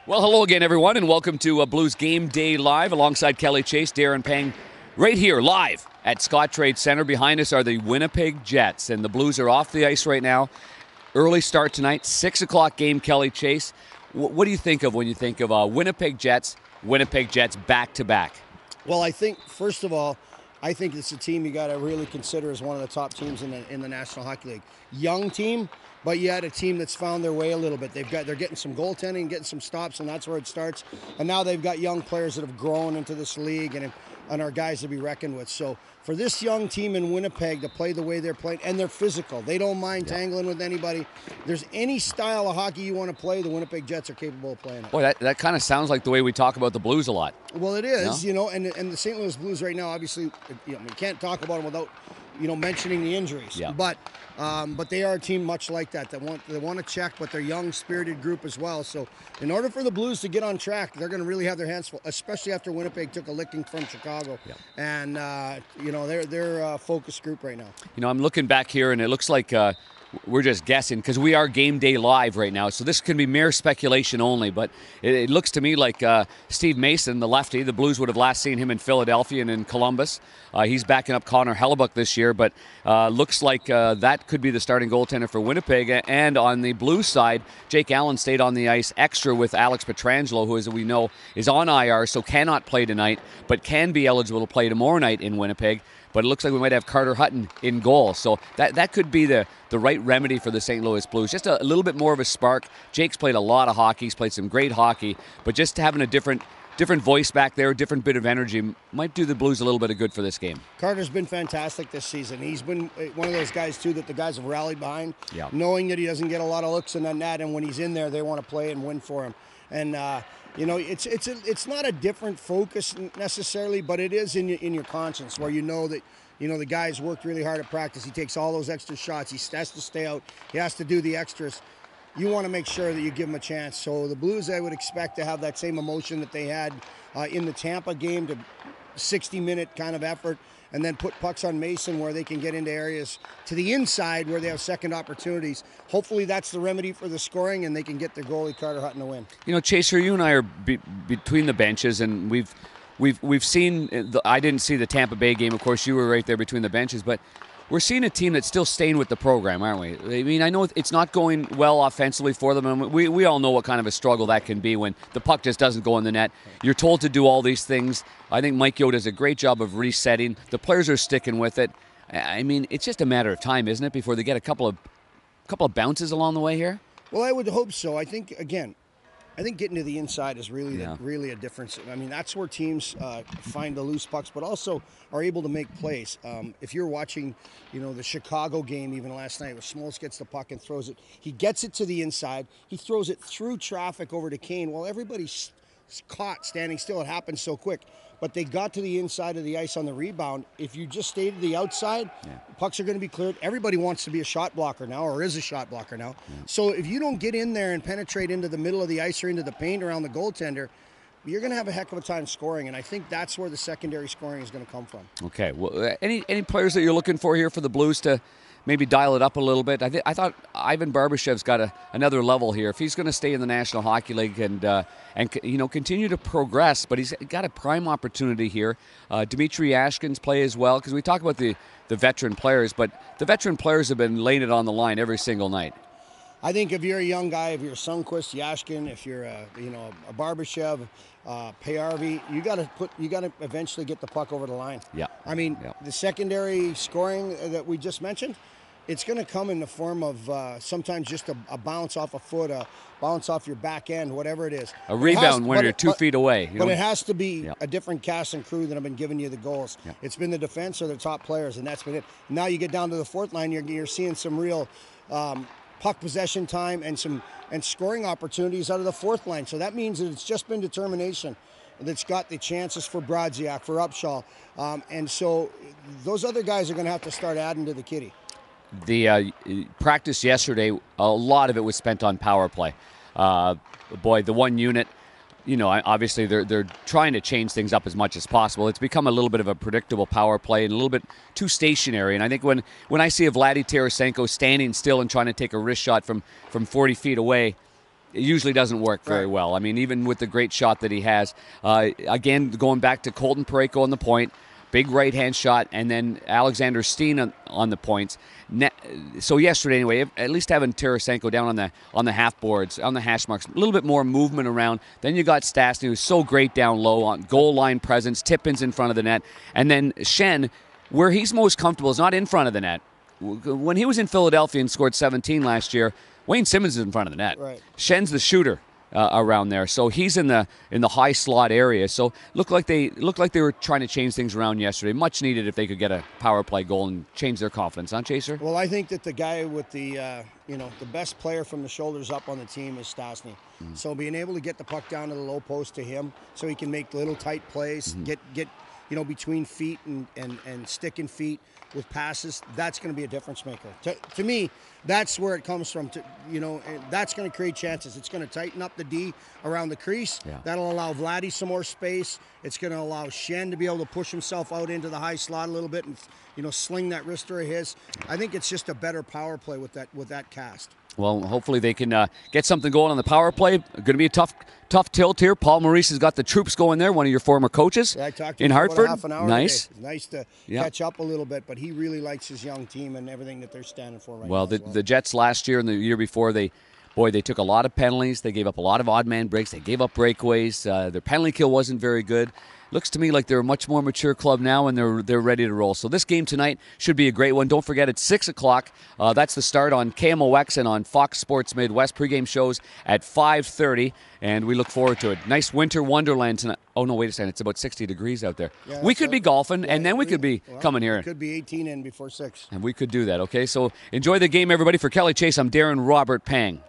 Well, hello again, everyone, and welcome to Blues Game Day Live alongside Kelly Chase, Darren Pang, right here live at Scott Trade Center. Behind us are the Winnipeg Jets, and the Blues are off the ice right now. Early start tonight, 6 o'clock game, Kelly Chase. What do you think of when you think of Winnipeg Jets back-to-back? Well, I think, first of all, I think it's a team you got to really consider as one of the top teams in the National Hockey League. Young team, but yet a team that's found their way a little bit. They're getting some goaltending, getting some stops, and that's where it starts. And now they've got young players that have grown into this league and are guys to be reckoned with. So for this young team in Winnipeg to play the way they're playing, and they're physical. They don't mind tangling with anybody. There's any style of hockey you want to play, the Winnipeg Jets are capable of playing it. Boy, that kind of sounds like the way we talk about the Blues a lot. Well, it is, and the St. Louis Blues right now, obviously, we can't talk about them without, mentioning the injuries. Yeah. But they are a team much like that. They want to check, but they're a young, spirited group as well. So in order for the Blues to get on track, they're going to really have their hands full, especially after Winnipeg took a licking from Chicago. Yeah. And they're a focused group right now. I'm looking back here, and it looks like we're just guessing because we are Game Day Live right now, so this can be mere speculation only, but it looks to me like Steve Mason, the lefty, the Blues would have last seen him in Philadelphia and in Columbus. He's backing up Connor Hellebuck this year, but looks like that could be the starting goaltender for Winnipeg. And on the Blues side, Jake Allen stayed on the ice extra with Alex Pietrangelo, who, as we know, is on IR, so cannot play tonight, but can be eligible to play tomorrow night in Winnipeg. But it looks like we might have Carter Hutton in goal. So that could be the right remedy for the St. Louis Blues. Just a little bit more of a spark. Jake's played a lot of hockey. He's played some great hockey. But just having a different voice back there, a different bit of energy might do the Blues a little bit of good for this game. Carter's been fantastic this season. He's been one of those guys, too, that the guys have rallied behind, knowing that he doesn't get a lot of looks in the net. And when he's in there, they want to play and win for him. And it's not a different focus necessarily, but it is in your conscience where that the guy's worked really hard at practice. He takes all those extra shots. He has to stay out. He has to do the extras. You want to make sure that you give him a chance. So the Blues, I would expect to have that same emotion that they had in the Tampa game, to 60-minute kind of effort, and then put pucks on Mason where they can get into areas to the inside where they have second opportunities. Hopefully that's the remedy for the scoring, and they can get their goalie Carter Hutton to win. Chaser, you and I are between the benches, and we've seen. I didn't see the Tampa Bay game. Of course, you were right there between the benches, but we're seeing a team that's still staying with the program, aren't we? I mean, I know it's not going well offensively for them, and we all know what kind of a struggle that can be when the puck just doesn't go in the net. You're told to do all these things. I think Mike Yeo does a great job of resetting. The players are sticking with it. I mean, it's just a matter of time, isn't it, before they get a couple of bounces along the way here? Well, I would hope so. I think getting to the inside is really a difference. I mean, that's where teams find the loose pucks, but also are able to make plays. If you're watching, the Chicago game even last night, where Smoltz gets the puck and throws it, he gets it to the inside. He throws it through traffic over to Kane while everybody's caught standing still. It happens so quick. But they got to the inside of the ice on the rebound. If you just stay to the outside, pucks are going to be cleared. Everybody wants to be a shot blocker now, or is a shot blocker now. Yeah. So if you don't get in there and penetrate into the middle of the ice or into the paint around the goaltender, you're going to have a heck of a time scoring. And I think that's where the secondary scoring is going to come from. Okay. Well, any players that you're looking for here for the Blues to maybe dial it up a little bit? I thought Ivan Barbashev's got another level here. If he's going to stay in the National Hockey League and continue to progress, but he's got a prime opportunity here. Dmitry Ashkin's play as well, because we talk about the veteran players, but the veteran players have been laying it on the line every single night. I think if you're a young guy, if you're Sundqvist, Yashkin, if you're a Barbashev, Payarvi, you got to eventually get the puck over the line. Yeah. I mean, the secondary scoring that we just mentioned, it's going to come in the form of sometimes just a bounce off a foot, a bounce off your back end, whatever it is. A rebound when you're 2 feet away. But it has to be a different cast and crew that have been giving you the goals. Yeah. It's been the defense or the top players, and that's been it. Now you get down to the fourth line, you're seeing some real puck possession time and scoring opportunities out of the fourth line. So that means that it's just been determination that's got the chances for Brodziak, for Upshaw. And so those other guys are going to have to start adding to the kitty. The practice yesterday, a lot of it was spent on power play. The one unit, obviously they're trying to change things up as much as possible. It's become a little bit of a predictable power play and a little bit too stationary. And I think when I see a Vladdy Tarasenko standing still and trying to take a wrist shot from 40 feet away, it usually doesn't work very well. I mean, even with the great shot that he has. Again, going back to Colton Parayko on the point, big right-hand shot, and then Alexander Steen on the points. So yesterday, anyway, at least having Tarasenko down on the half boards, on the hash marks, a little bit more movement around. Then you got Stastny, who's so great down low on goal line presence, tip-ins in front of the net. And then Schenn, where he's most comfortable is not in front of the net. When he was in Philadelphia and scored 17 last year, Wayne Simmons is in front of the net. Right. Schenn's the shooter around there, so he's in the high slot area. So looked like they were trying to change things around yesterday. Much needed if they could get a power play goal and change their confidence, huh, Chaser? Well, I think that the guy with the the best player from the shoulders up on the team is Stastny. So being able to get the puck down to the low post to him, so he can make little tight plays, get between feet and sticking feet with passes, that's going to be a difference maker. To me, that's where it comes from. That's going to create chances. It's going to tighten up the D around the crease. Yeah. That'll allow Vladdy some more space. It's going to allow Schenn to be able to push himself out into the high slot a little bit and sling that wrister of his. I think it's just a better power play with that cast. Well, hopefully they can get something going on the power play. Going to be a tough tilt here. Paul Maurice has got the troops going there, one of your former coaches I talked to in him Hartford. For about half an hour nice. Today. Nice to catch up a little bit, but he really likes his young team and everything that they're standing for right now. Well, the Jets last year and the year before, they took a lot of penalties. They gave up a lot of odd man breaks. They gave up breakaways. Their penalty kill wasn't very good. Looks to me like they're a much more mature club now, and they're ready to roll. So this game tonight should be a great one. Don't forget, it's 6 o'clock. That's the start on KMOX and on Fox Sports Midwest. Pregame shows at 5:30, and we look forward to it. Nice winter wonderland tonight. Oh, no, wait a second. It's about 60 degrees out there. Yeah, we could be golfing, and then we could be coming here. It could be 18 in before 6. And we could do that, okay? So enjoy the game, everybody. For Kelly Chase, I'm Darren Robert Pang.